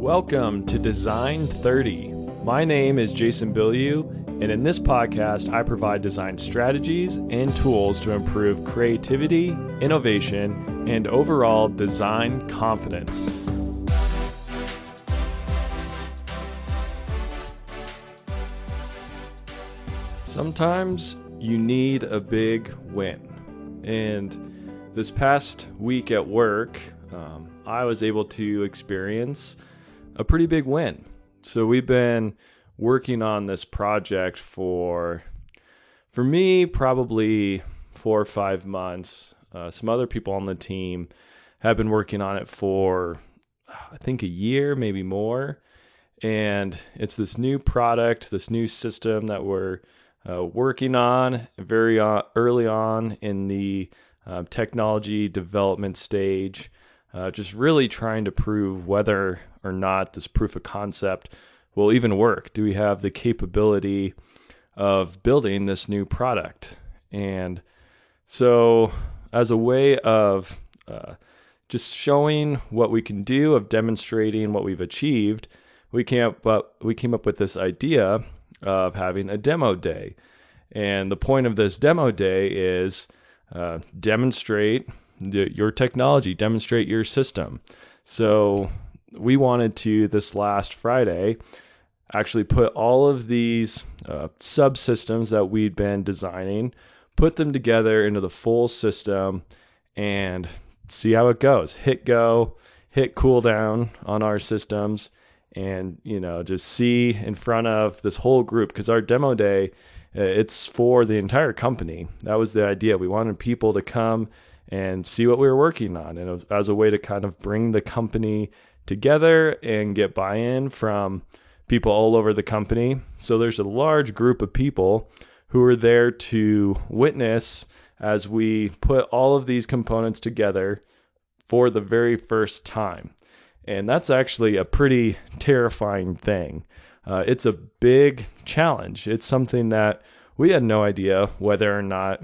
Welcome to Design 30. My name is Jason Bilyeu, and in this podcast, I provide design strategies and tools to improve creativity, innovation, and overall design confidence. Sometimes you need a big win. And this past week at work, I was able to experience a pretty big win. So we've been working on this project for me, probably 4 or 5 months. Some other people on the team have been working on it for, I think, a year, maybe more. And it's this new product, this new system that we're working on very early on in the technology development stage. Just really trying to prove whether or not this proof of concept will even work. Do we have the capability of building this new product? And so as a way of just showing what we can do, of demonstrating what we've achieved, we came up with this idea of having a demo day. And the point of this demo day is demonstrate your technology, demonstrate your system. So we wanted to, this last Friday, actually put all of these subsystems that we'd been designing, put them together into the full system and see how it goes. Hit go, hit cool down on our systems, and just see in front of this whole group, because our demo day, it's for the entire company. That was the idea. We wanted people to come and see what we were working on, and as a way to kind of bring the company together and get buy-in from people all over the company. So there's a large group of people who are there to witness as we put all of these components together for the very first time. And that's actually a pretty terrifying thing. It's a big challenge. It's something that we had no idea whether or not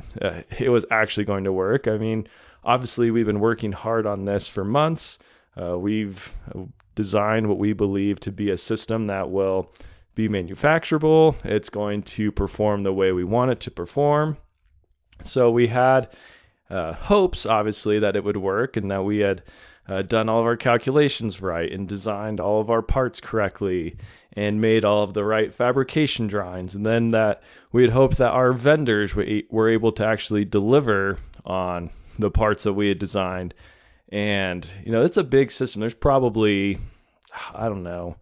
it was actually going to work. I mean, obviously, we've been working hard on this for months. We've designed what we believe to be a system that will be manufacturable. It's going to perform the way we want it to perform. So we had hopes, obviously, that it would work and that we had done all of our calculations right and designed all of our parts correctly and made all of the right fabrication drawings. And then that we had hoped that our vendors were able to actually deliver on the parts that we had designed. And, it's a big system. There's probably, I don't know,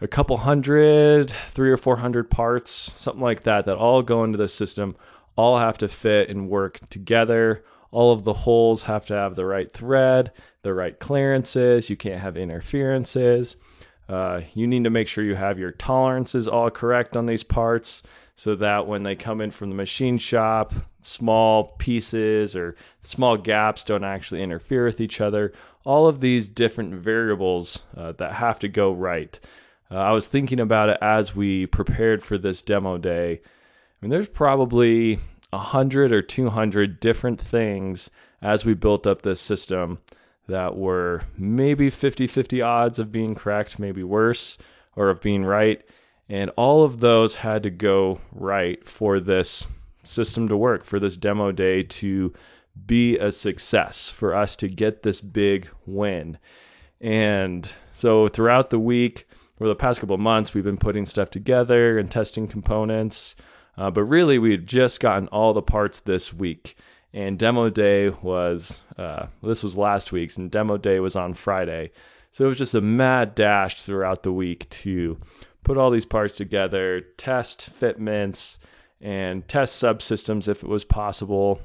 a couple hundred, 300 or 400 parts, something like that all go into the system, all have to fit and work together. All of the holes have to have the right thread, the right clearances. You can't have interferences. You need to make sure you have your tolerances all correct on these parts so that when they come in from the machine shop, small pieces or small gaps don't actually interfere with each other. All of these different variables that have to go right. I was thinking about it as we prepared for this demo day. I mean, there's probably 100 or 200 different things as we built up this system that were maybe 50-50 odds of being correct, maybe worse, or of being right. And all of those had to go right for this system to work, for this demo day to be a success, for us to get this big win. And so throughout the week, or the past couple of months, we've been putting stuff together and testing components. But really, we've just gotten all the parts this week. And demo day was, this was last week's, and demo day was on Friday. So it was just a mad dash throughout the week to put all these parts together, test fitments, and test subsystems if it was possible.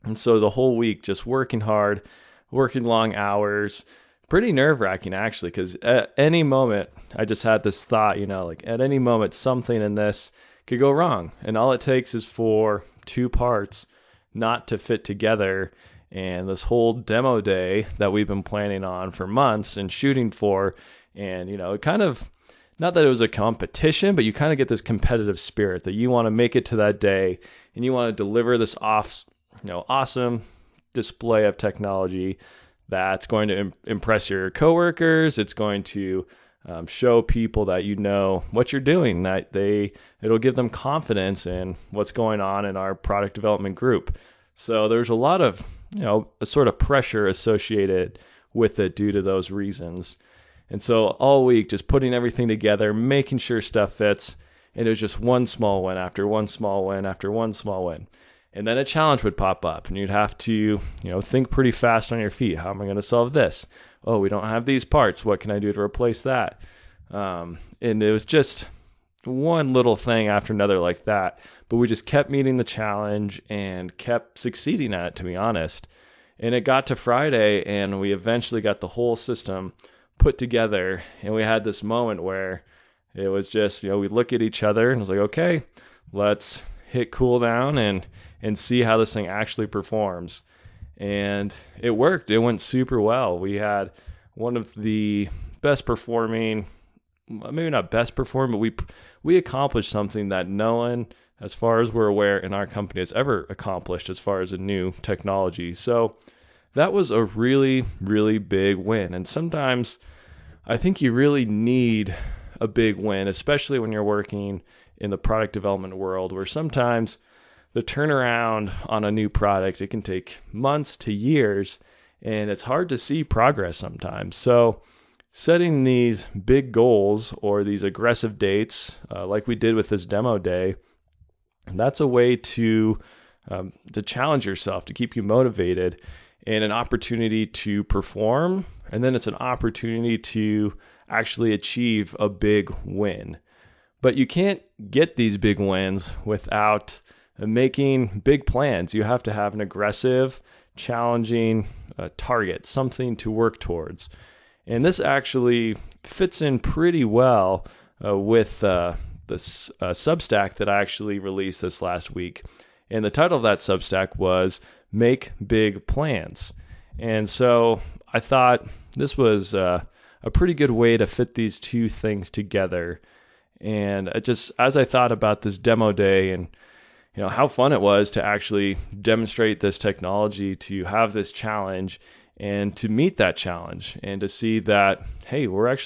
And so the whole week just working hard, working long hours, pretty nerve-wracking actually, because at any moment, I just had this thought, at any moment, something in this could go wrong. And all it takes is for 2 parts not to fit together. And this whole demo day that we've been planning on for months and shooting for, and, it kind of, not that it was a competition, but you kind of get this competitive spirit that you want to make it to that day and you want to deliver this awesome display of technology that's going to impress your coworkers. It's going to show people that you know what you're doing, that it'll give them confidence in what's going on in our product development group. So there's a lot of, a sort of pressure associated with it due to those reasons. And so all week, just putting everything together, making sure stuff fits. And it was just one small win after one small win after one small win. And then a challenge would pop up and you'd have to, think pretty fast on your feet. How am I going to solve this? Oh, we don't have these parts. What can I do to replace that? And it was just one little thing after another like that. But we just kept meeting the challenge and kept succeeding at it, to be honest. And it got to Friday and we eventually got the whole system put together. And we had this moment where it was just, we look at each other and it was like, okay, let's hit cool down and see how this thing actually performs. And it worked. It went super well. We had one of the best performing, maybe not best performing, but we accomplished something that no one, as far as we're aware, in our company has ever accomplished as far as a new technology. So that was a really, really big win. And sometimes I think you really need a big win, especially when you're working in the product development world, where sometimes the turnaround on a new product, it can take months to years, and it's hard to see progress sometimes. So setting these big goals or these aggressive dates, like we did with this demo day, that's a way to challenge yourself, to keep you motivated, and an opportunity to perform. And then it's an opportunity to actually achieve a big win. But you can't get these big wins without making big plans. You have to have an aggressive, challenging target, something to work towards. And this actually fits in pretty well with this Substack that I actually released this last week. And the title of that Substack was Make Big Plans. And so I thought this was a pretty good way to fit these two things together. And as I thought about this demo day and how fun it was to actually demonstrate this technology, to have this challenge and to meet that challenge and to see that, hey, we're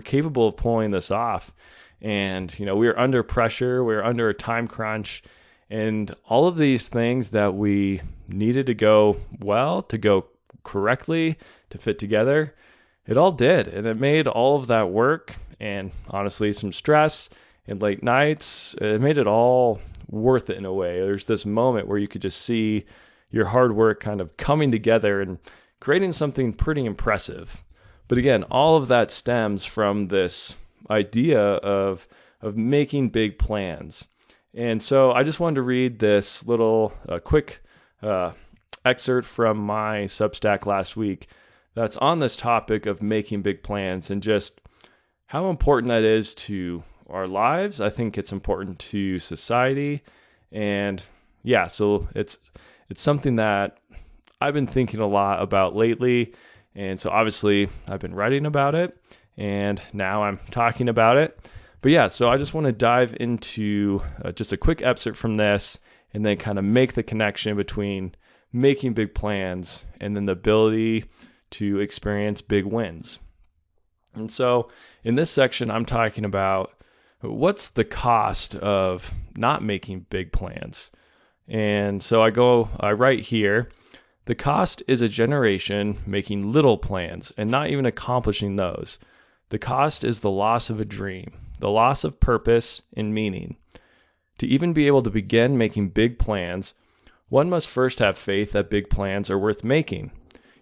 capable of pulling this off. And, we were under pressure, we were under a time crunch, and all of these things that we needed to go well, to go correctly, to fit together, it all did. And it made all of that work and honestly some stress and late nights, it made it all worth it in a way. There's this moment where you could just see your hard work kind of coming together and creating something pretty impressive. But again, all of that stems from this idea of making big plans. And so I just wanted to read this little quick excerpt from my Substack last week that's on this topic of making big plans and just how important that is to our lives. I think it's important to society. And yeah, so it's something that I've been thinking a lot about lately. And so obviously I've been writing about it and now I'm talking about it. But yeah, so I just want to dive into just a quick excerpt from this and then kind of make the connection between making big plans and then the ability to experience big wins. And so in this section, I'm talking about what's the cost of not making big plans. And so I write here, the cost is a generation making little plans and not even accomplishing those. The cost is the loss of a dream, the loss of purpose and meaning. To even be able to begin making big plans, one must first have faith that big plans are worth making.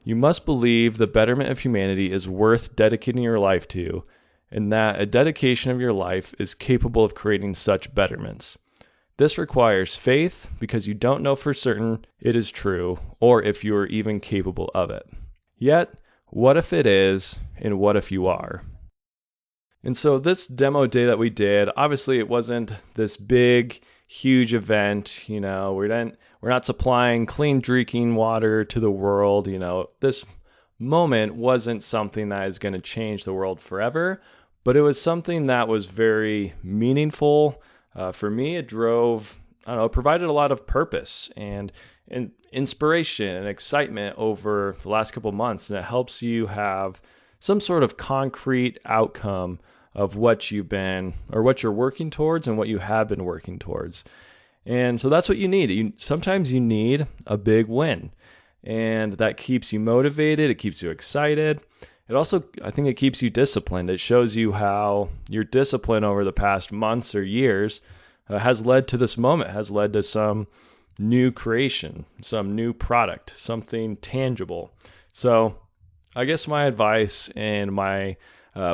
You must believe the betterment of humanity is worth dedicating your life to, and that a dedication of your life is capable of creating such betterments. This requires faith because you don't know for certain it is true or if you are even capable of it. Yet, what if it is, and what if you are? And so this demo day that we did, obviously it wasn't this big, huge event. We're not supplying clean drinking water to the world. This moment wasn't something that is going to change the world forever, but it was something that was very meaningful. For me, it drove I don't know, provided a lot of purpose and inspiration and excitement over the last couple months, and it helps you have some sort of concrete outcome of what you've been or what you're working towards and what you have been working towards. And so that's what you need. Sometimes you need a big win, and that keeps you motivated. It keeps you excited. It also, I think it keeps you disciplined. It shows you how your discipline over the past months or years has led to this moment, has led to some new creation, some new product, something tangible. So I guess my advice and my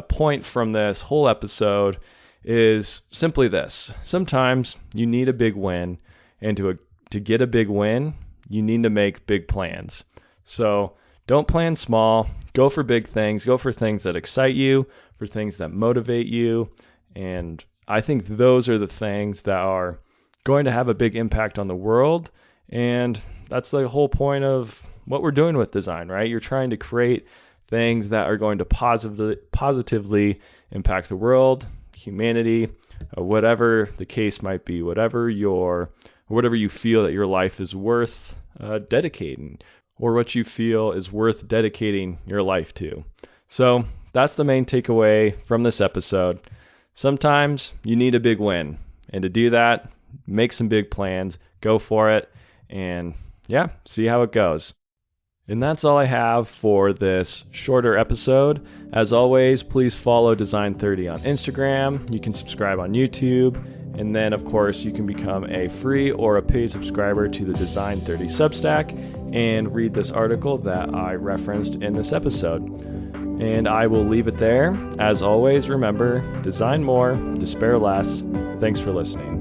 point from this whole episode is simply this. Sometimes you need a big win, and to get a big win, you need to make big plans. So don't plan small. Go for big things. Go for things that excite you, for things that motivate you. And I think those are the things that are going to have a big impact on the world. And that's the whole point of what we're doing with design, right? You're trying to create things that are going to positively impact the world, humanity, whatever the case might be, whatever you feel that your life is worth dedicating, or what you feel is worth dedicating your life to. So that's the main takeaway from this episode. Sometimes you need a big win, and to do that, make some big plans, go for it, and see how it goes. And that's all I have for this shorter episode. As always, please follow Design30 on Instagram. You can subscribe on YouTube. And then, of course, you can become a free or a paid subscriber to the Design30 Substack and read this article that I referenced in this episode. And I will leave it there. As always, remember, design more, despair less. Thanks for listening.